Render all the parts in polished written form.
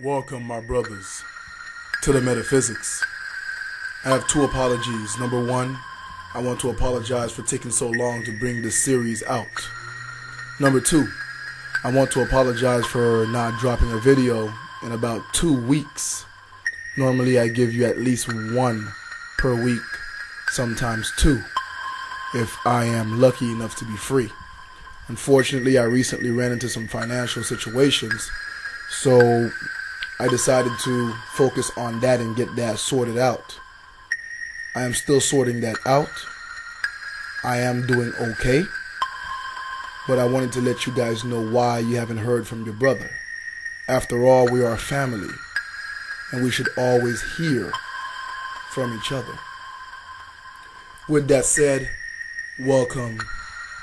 Welcome, my brothers, to the Metaphysics. I have two apologies. Number one, I want to apologize for taking so long to bring this series out. Number two, I want to apologize for not dropping a video in about 2 weeks. Normally I give you at least one per week, sometimes two, if I am lucky enough to be free. Unfortunately, I recently ran into some financial situations, so I decided to focus on that and get that sorted out. I am still sorting that out. I am doing okay, but I wanted to let you guys know why you haven't heard from your brother. After all, we are family, and we should always hear from each other. With that said, welcome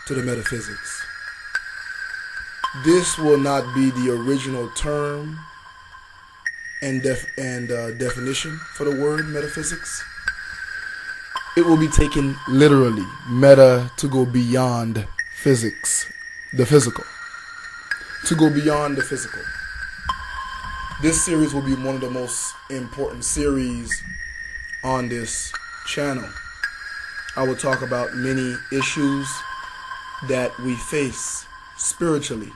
to the Metaphysics. This will not be the original term and definition for the word metaphysics. It will be taken literally, meta, to go beyond physics, the physical. To go beyond the physical. This series will be one of the most important series on this channel. I will talk about many issues that we face spiritually.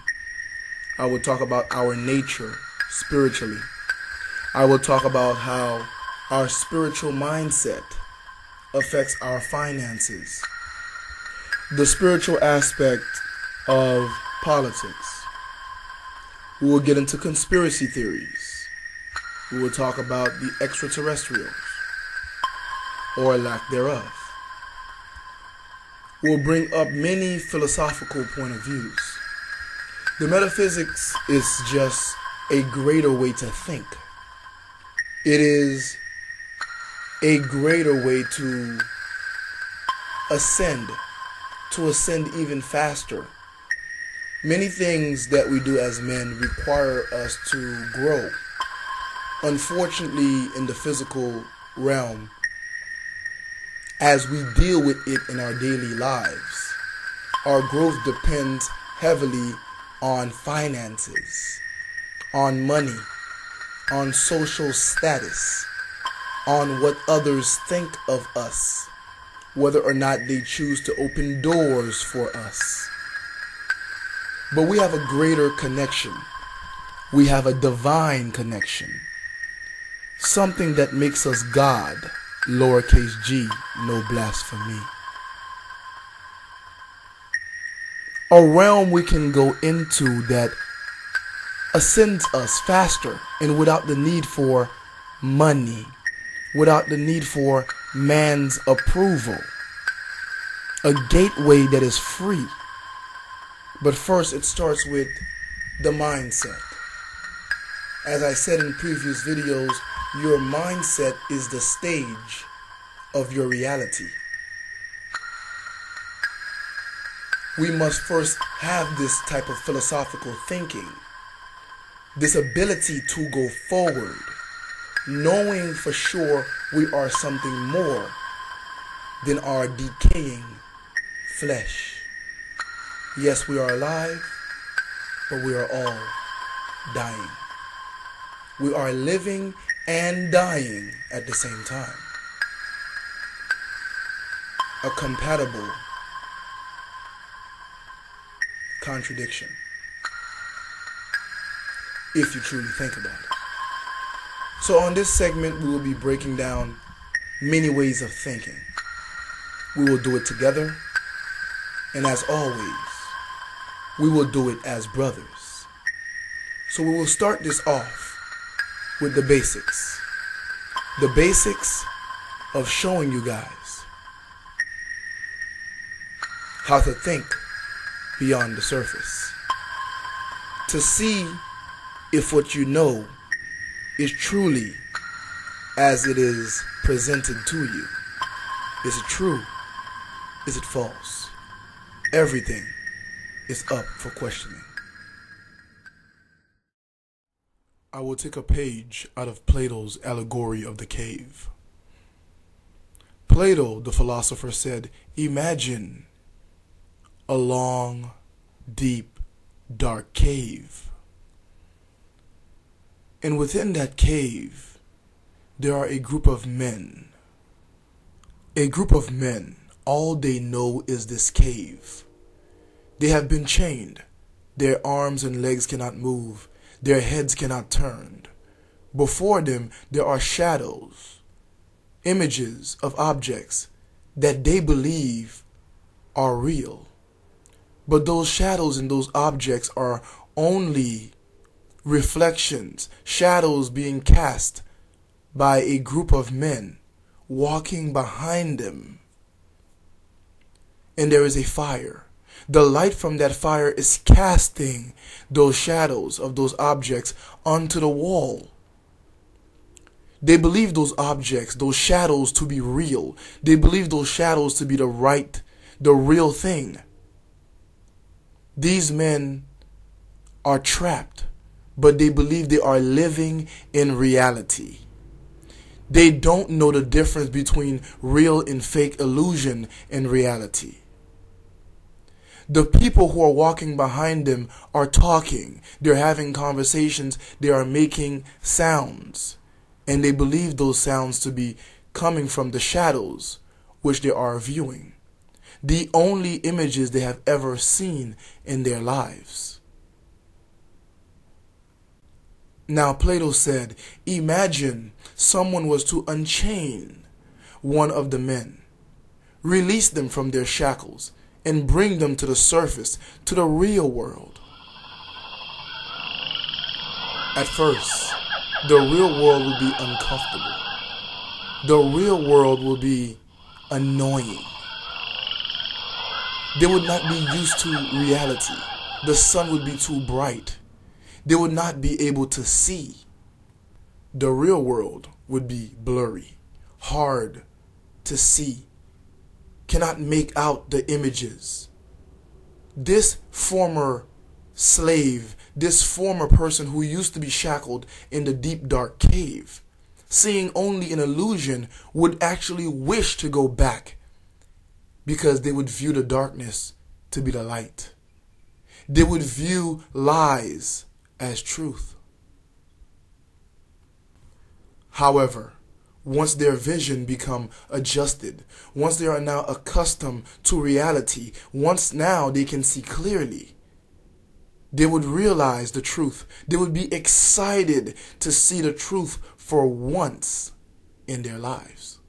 I will talk about our nature spiritually. I will talk about how our spiritual mindset affects our finances, the spiritual aspect of politics. We will get into conspiracy theories. We will talk about the extraterrestrials, or lack thereof. We'll bring up many philosophical point of views. The metaphysics is just a greater way to think. It is a greater way to ascend even faster. Many things that we do as men require us to grow. Unfortunately, in the physical realm, as we deal with it in our daily lives, our growth depends heavily on finances, on money, on social status, on what others think of us, whether or not they choose to open doors for us. But we have a greater connection. We have a divine connection. Something that makes us God, lowercase g, no blasphemy. A realm we can go into that ascends us faster and without the need for money, without the need for man's approval. A gateway that is free. But first it starts with the mindset. As I said in previous videos, your mindset is the stage of your reality. We must first have this type of philosophical thinking, this ability to go forward, knowing for sure we are something more than our decaying flesh. Yes, we are alive, but we are all dying. We are living and dying at the same time. A compatible contradiction, if you truly think about it. So on this segment, we will be breaking down many ways of thinking. We will do it together, and as always, we will do it as brothers. So we will start this off with the basics. The basics of showing you guys how to think beyond the surface. To see if what you know is truly as it is presented to you. Is it true? Is it false? Everything is up for questioning. I will take a page out of Plato's Allegory of the Cave. Plato, the philosopher, said, "Imagine a long, deep, dark cave. And within that cave, there are a group of men. A group of men, all they know is this cave. They have been chained. Their arms and legs cannot move. Their heads cannot turn. Before them, there are shadows, images of objects that they believe are real. But those shadows and those objects are only reflections, shadows being cast by a group of men walking behind them. And there is a fire. The light from that fire is casting those shadows of those objects onto the wall. They believe those objects, those shadows to be real. They believe those shadows to be the real thing. These men are trapped, but they believe they are living in reality. They don't know the difference between real and fake illusion and reality. The people who are walking behind them are talking. They're having conversations. They are making sounds. And they believe those sounds to be coming from the shadows which they are viewing. The only images they have ever seen in their lives. Now Plato said, imagine someone was to unchain one of the men, release them from their shackles, and bring them to the surface, to the real world. At first, the real world will be uncomfortable. The real world will be annoying. They would not be used to reality. The sun would be too bright. They would not be able to see. The real world would be blurry, hard to see, cannot make out the images. This former slave, this former person who used to be shackled in the deep dark cave, seeing only an illusion, would actually wish to go back because they would view the darkness to be the light. They would view lies as truth. However, once their vision become adjusted, once they are now accustomed to reality, once now they can see clearly, they would realize the truth. They would be excited to see the truth for once in their lives.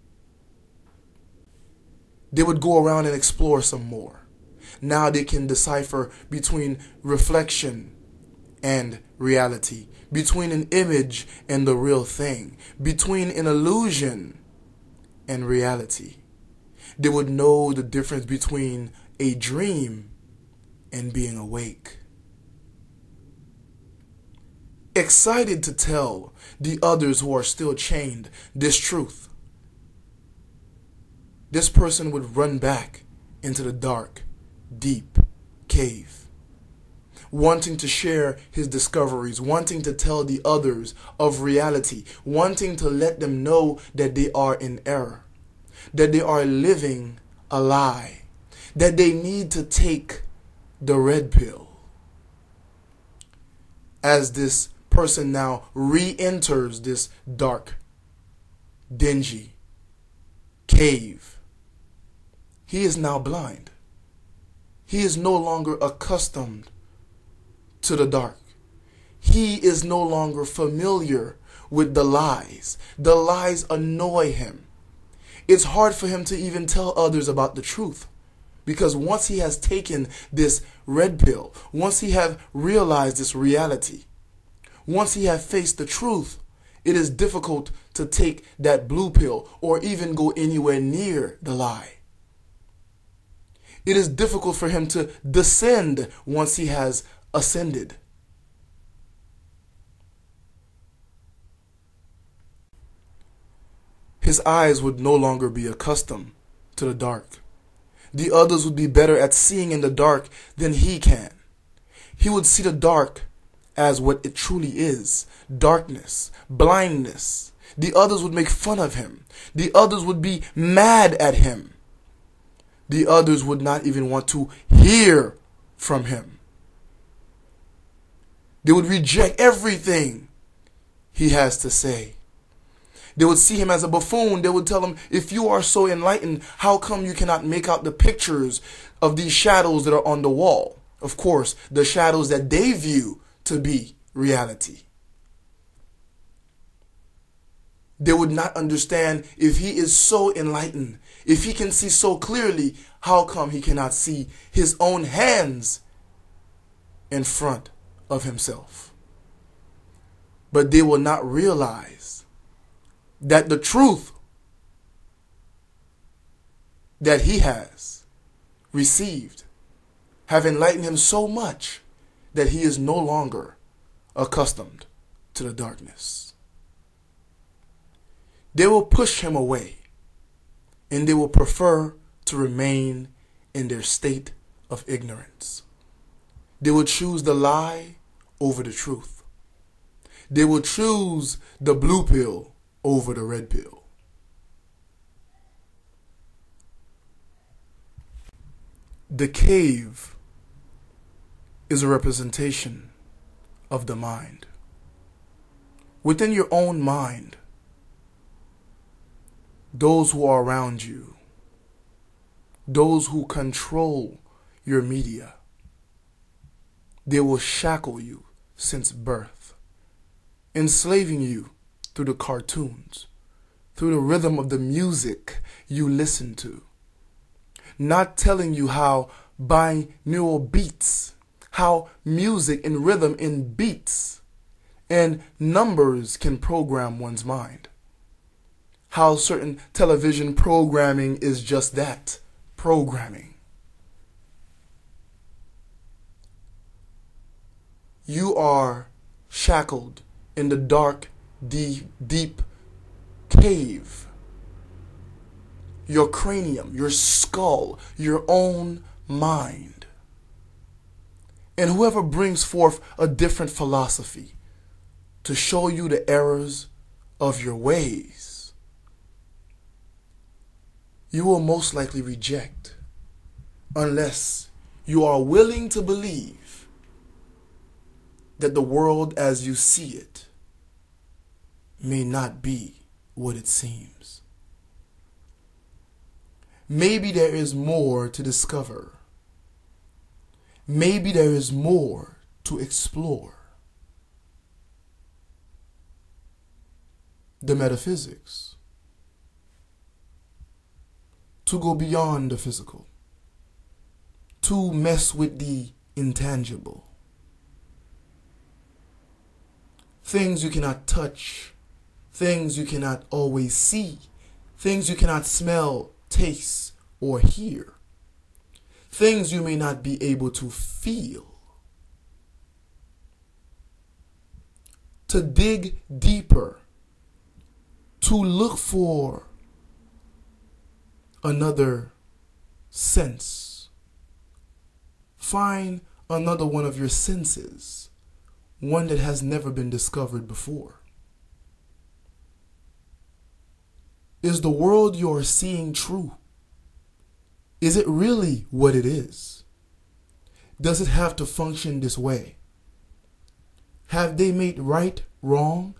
They would go around and explore some more. Now they can decipher between reflection and reality, between an image and the real thing, between an illusion and reality. They would know the difference between a dream and being awake. Excited to tell the others who are still chained this truth, this person would run back into the dark, deep cave, wanting to share his discoveries, wanting to tell the others of reality, wanting to let them know that they are in error, that they are living a lie, that they need to take the red pill. As this person now re-enters this dark, dingy cave, he is now blind. He is no longer accustomed to the dark. He is no longer familiar with the lies. The lies annoy him. It's hard for him to even tell others about the truth, because once he has taken this red pill, once he have realized this reality, once he have faced the truth, it is difficult to take that blue pill or even go anywhere near the lie. It is difficult for him to descend once he has ascended. His eyes would no longer be accustomed to the dark. The others would be better at seeing in the dark than he can. He would see the dark as what it truly is: darkness, blindness. The others would make fun of him. The others would be mad at him. The others would not even want to hear from him. They would reject everything he has to say. They would see him as a buffoon. They would tell him, if you are so enlightened, how come you cannot make out the pictures of these shadows that are on the wall? Of course, the shadows that they view to be reality. They would not understand, if he is so enlightened, if he can see so clearly, how come he cannot see his own hands in front of himself? But they will not realize that the truth that he has received have enlightened him so much that he is no longer accustomed to the darkness. They will push him away, and they will prefer to remain in their state of ignorance. They will choose the lie over the truth. They will choose the blue pill over the red pill. The cave is a representation of the mind. Within your own mind, those who are around you, those who control your media, they will shackle you since birth, enslaving you through the cartoons, through the rhythm of the music you listen to, not telling you how binaural beats, how music and rhythm and beats and numbers can program one's mind. How certain television programming is just that, programming. You are shackled in the dark, deep cave. Your cranium, your skull, your own mind. And whoever brings forth a different philosophy to show you the errors of your ways, you will most likely reject, unless you are willing to believe that the world as you see it may not be what it seems. Maybe there is more to discover. Maybe there is more to explore. The metaphysics. To go beyond the physical. To mess with the intangible. Things you cannot touch. Things you cannot always see. Things you cannot smell, taste, or hear. Things you may not be able to feel. To dig deeper. To look for another sense. Find another one of your senses. One that has never been discovered before. Is the world you are seeing true? Is it really what it is? Does it have to function this way? Have they made right wrong?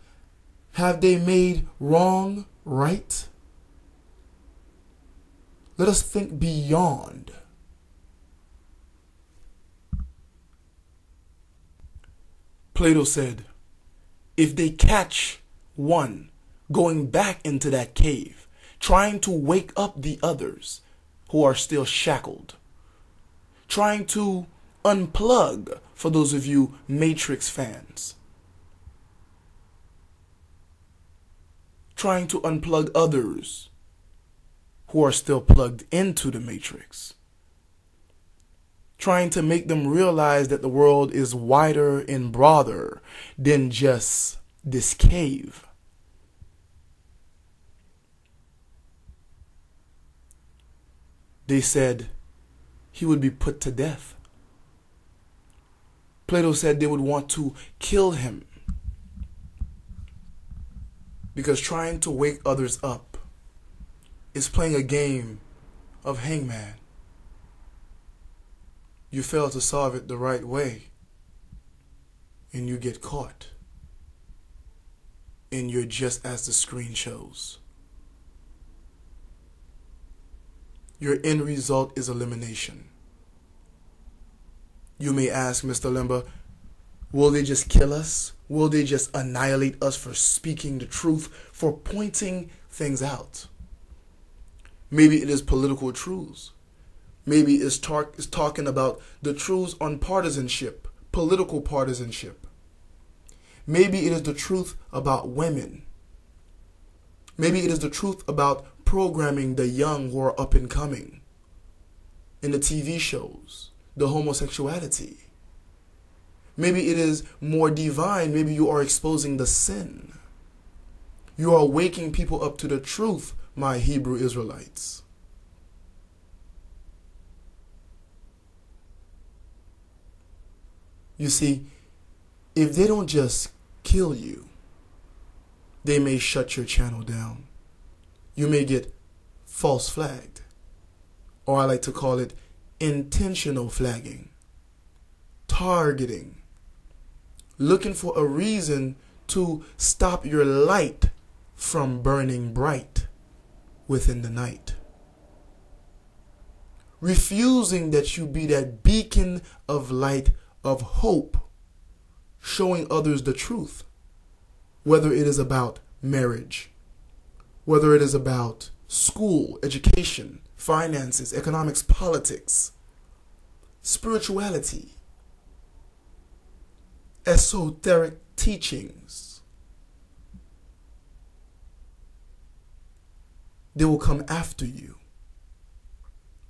Have they made wrong right? Let us think beyond. Plato said, if they catch one going back into that cave, trying to wake up the others who are still shackled, trying to unplug, for those of you Matrix fans, trying to unplug others who are still plugged into the Matrix, trying to make them realize that the world is wider and broader than just this cave. They said he would be put to death. Plato said they would want to kill him because trying to wake others up is playing a game of hangman. You fail to solve it the right way and you get caught. and you're just as the screen shows. Your end result is elimination. You may ask, Mr. Limber, will they just kill us? Will they just annihilate us for speaking the truth, for pointing things out? Maybe it is political truths. Maybe it's talking about the truths on partisanship, political partisanship. Maybe it is the truth about women. Maybe it is the truth about programming the young who are up and coming in the TV shows, the homosexuality. Maybe it is more divine. Maybe you are exposing the sin. You are waking people up to the truth, my Hebrew Israelites. You see, if they don't just kill you, they may shut your channel down. You may get false flagged, or I like to call it intentional flagging, targeting, looking for a reason to stop your light from burning bright within the night. Refusing that you be that beacon of light of hope, showing others the truth, whether it is about marriage, whether it is about school, education, finances, economics, politics, spirituality, esoteric teachings. They will come after you.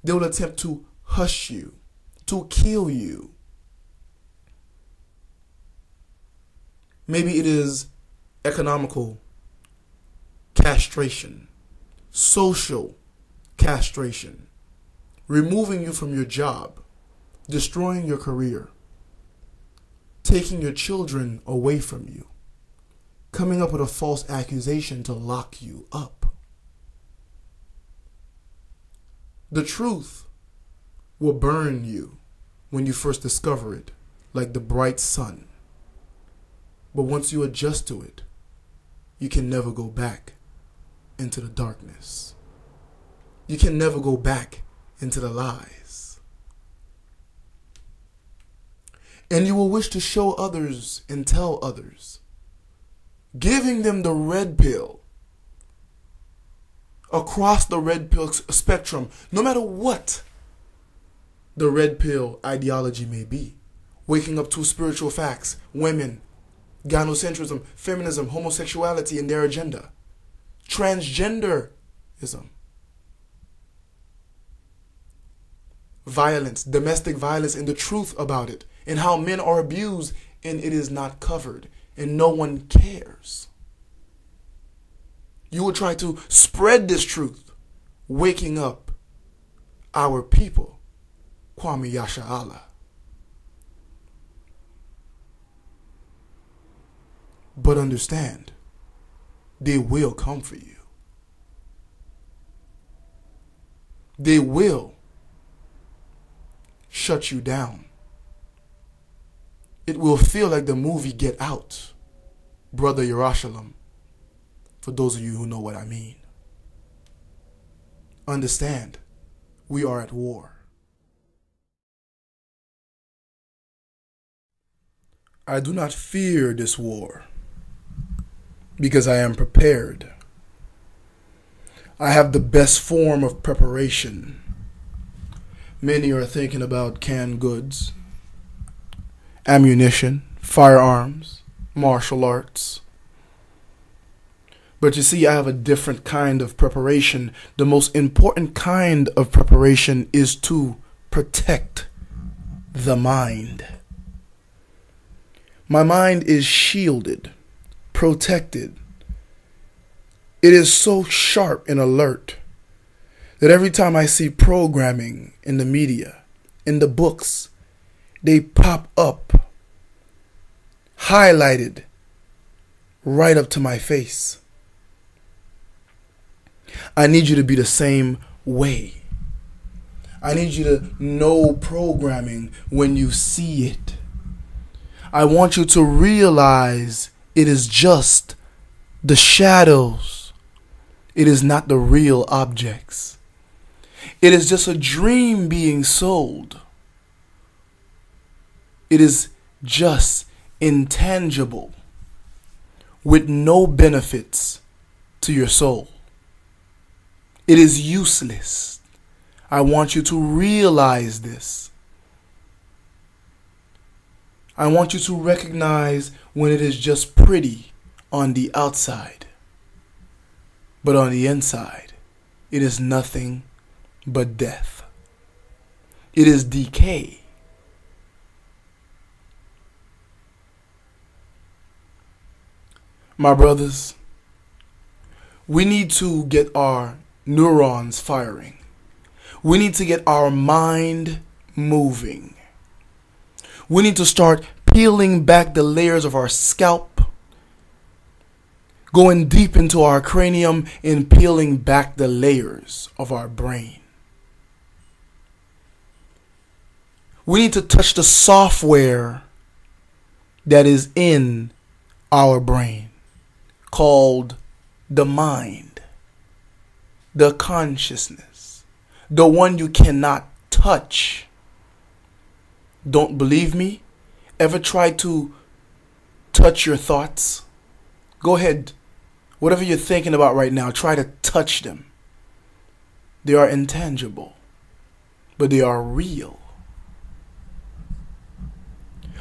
They will attempt to hush you, to kill you. Maybe it is economical castration, social castration, removing you from your job, destroying your career, taking your children away from you, coming up with a false accusation to lock you up. The truth will burn you when you first discover it, like the bright sun. But once you adjust to it, you can never go back into the darkness. You can never go back into the lies. And you will wish to show others and tell others, giving them the red pill, across the red pill spectrum, no matter what the red pill ideology may be. Waking up to spiritual facts, women, gynocentrism, feminism, homosexuality and their agenda, transgenderism, violence, domestic violence, and the truth about it, and how men are abused and it is not covered and no one cares. You will try to spread this truth, waking up our people. Kwame Yasha Allah. But understand, they will come for you. They will shut you down. It will feel like the movie Get Out, Brother Yerushalayim, for those of you who know what I mean. Understand, we are at war. I do not fear this war, because I am prepared. I have the best form of preparation. Many are thinking about canned goods, ammunition, firearms, martial arts. But you see, I have a different kind of preparation. The most important kind of preparation is to protect the mind. My mind is shielded, protected. It is so sharp and alert that every time I see programming in the media, in the books, they pop up, highlighted, right up to my face. I need you to be the same way. I need you to know programming when you see it. I want you to realize it is just the shadows. It is not the real objects. It is just a dream being sold. It is just intangible with no benefits to your soul. It is useless. I want you to realize this. I want you to recognize when it is just pretty on the outside, but on the inside, it is nothing but death. It is decay. My brothers, we need to get our neurons firing. We need to get our mind moving. We need to start peeling back the layers of our scalp, going deep into our cranium and peeling back the layers of our brain. We need to touch the software that is in our brain, called the mind, the consciousness, the one you cannot touch. Don't believe me? Ever try to touch your thoughts? Go ahead. Whatever you're thinking about right now, try to touch them. They are intangible, but they are real.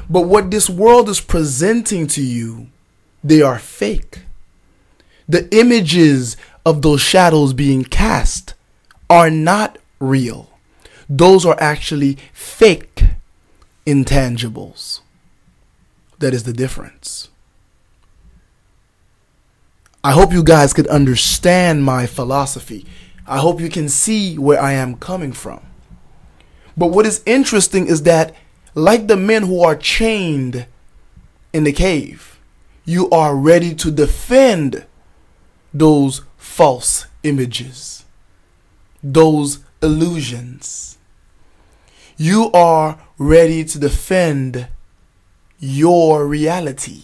But what this world is presenting to you, they are fake. The images of those shadows being cast are not real. Those are actually fake intangibles. That is the difference. I hope you guys could understand my philosophy. I hope you can see where I am coming from. But what is interesting is that, like the men who are chained in the cave, you are ready to defend those false images, those illusions. You are ready to defend your reality,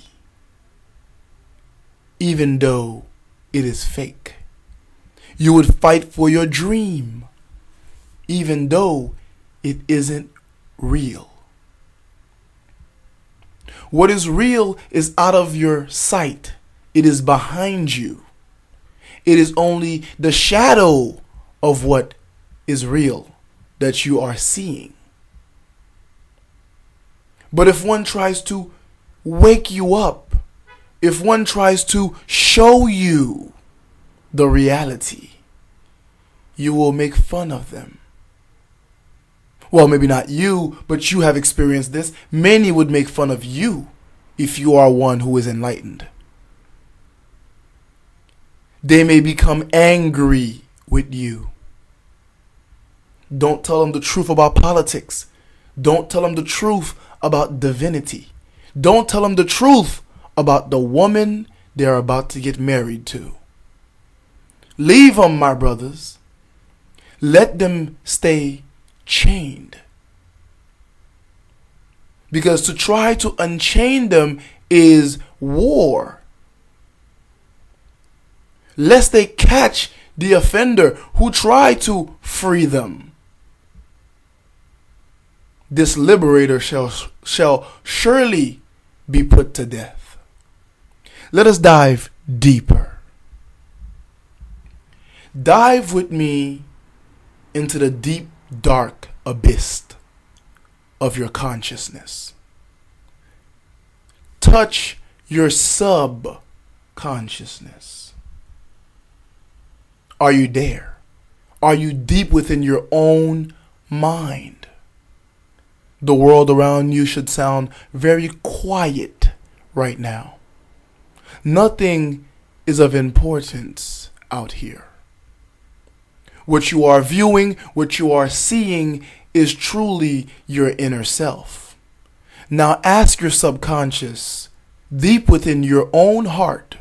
even though it is fake. You would fight for your dream, even though it isn't real. What is real is out of your sight. It is behind you. It is only the shadow of what is real that you are seeing. But if one tries to wake you up, if one tries to show you the reality, you will make fun of them. Well, maybe not you, but you have experienced this. Many would make fun of you if you are one who is enlightened. They may become angry with you. Don't tell them the truth about politics. Don't tell them the truth about divinity. Don't tell them the truth about the woman they're about to get married to. Leave them, my brothers. Let them stay chained. Because to try to unchain them is war. Lest they catch the offender who tried to free them. This liberator shall surely be put to death. Let us dive deeper. Dive with me into the deep, dark abyss of your consciousness. Touch your subconsciousness. Are you there? Are you deep within your own mind? The world around you should sound very quiet right now. Nothing is of importance out here. What you are viewing, what you are seeing is truly your inner self. Now ask your subconscious, deep within your own heart,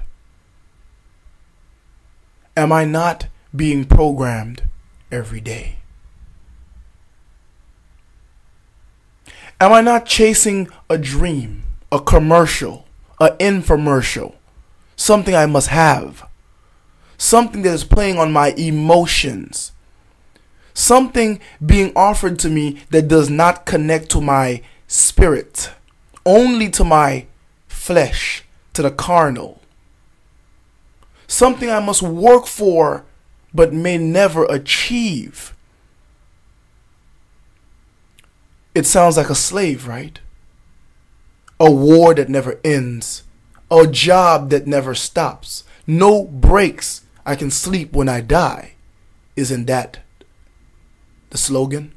am I not being programmed every day? Am I not chasing a dream, a commercial, an infomercial something I must have, something that is playing on my emotions, something being offered to me that does not connect to my spirit, only to my flesh, to the carnal. Something I must work for but may never achieve. It sounds like a slave, right? A war that never ends. A job that never stops. No breaks. I can sleep when I die. Isn't that the slogan?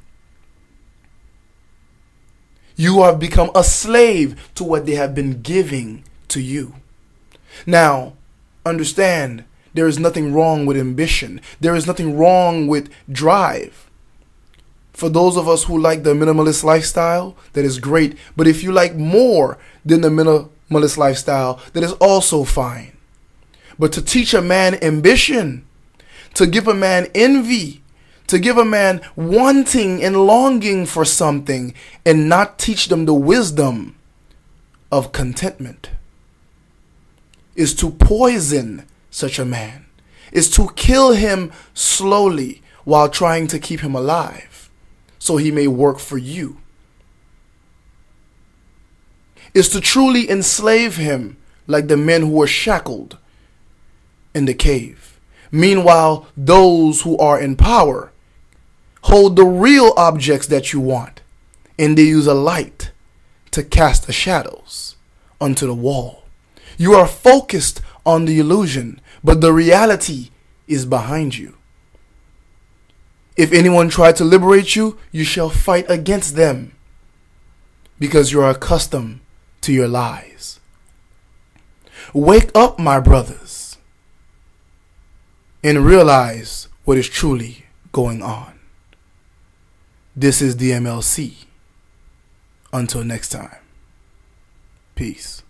You have become a slave to what they have been giving to you. Now, understand, there is nothing wrong with ambition. There is nothing wrong with drive. For those of us who like the minimalist lifestyle, that is great. But if you like more than the minimalist lifestyle, that is also fine. But to teach a man ambition, to give a man envy, to give a man wanting and longing for something, and not teach them the wisdom of contentment, is to poison such a man, is to kill him slowly while trying to keep him alive so he may work for you, is to truly enslave him like the men who were shackled in the cave. Meanwhile, those who are in power hold the real objects that you want, and they use a light to cast the shadows onto the wall. You are focused on the illusion, but the reality is behind you. If anyone try to liberate you, you shall fight against them, because you are accustomed to your lies. Wake up, my brothers, and realize what is truly going on. This is the MLC. Until next time, peace.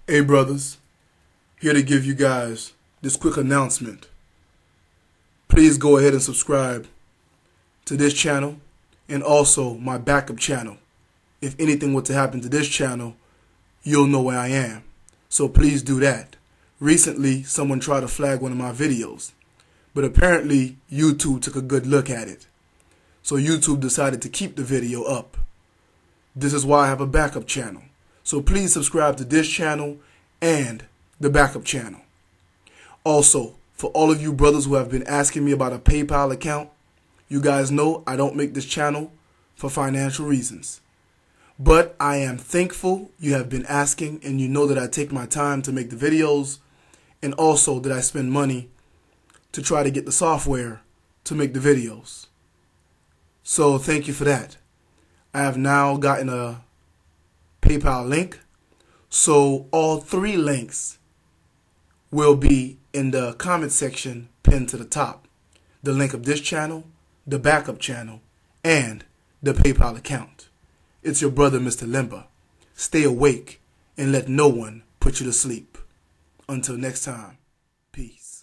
Hey brothers, here to give you guys this quick announcement. Please go ahead and subscribe to this channel and also my backup channel. If anything were to happen to this channel, you'll know where I am. So please do that. Recently, someone tried to flag one of my videos, but apparently YouTube took a good look at it. So YouTube decided to keep the video up. This is why I have a backup channel. So please subscribe to this channel and the backup channel. Also, for all of you brothers who have been asking me about a PayPal account, you guys know I don't make this channel for financial reasons. But I am thankful you have been asking, and you know that I take my time to make the videos, and also that I spend money to try to get the software to make the videos. So thank you for that. I have now gotten a PayPal link, so all 3 links will be in the comment section pinned to the top. The link of this channel, the backup channel, and the PayPal account. It's your brother, Mr. Limba. Stay awake and let no one put you to sleep. Until next time, peace.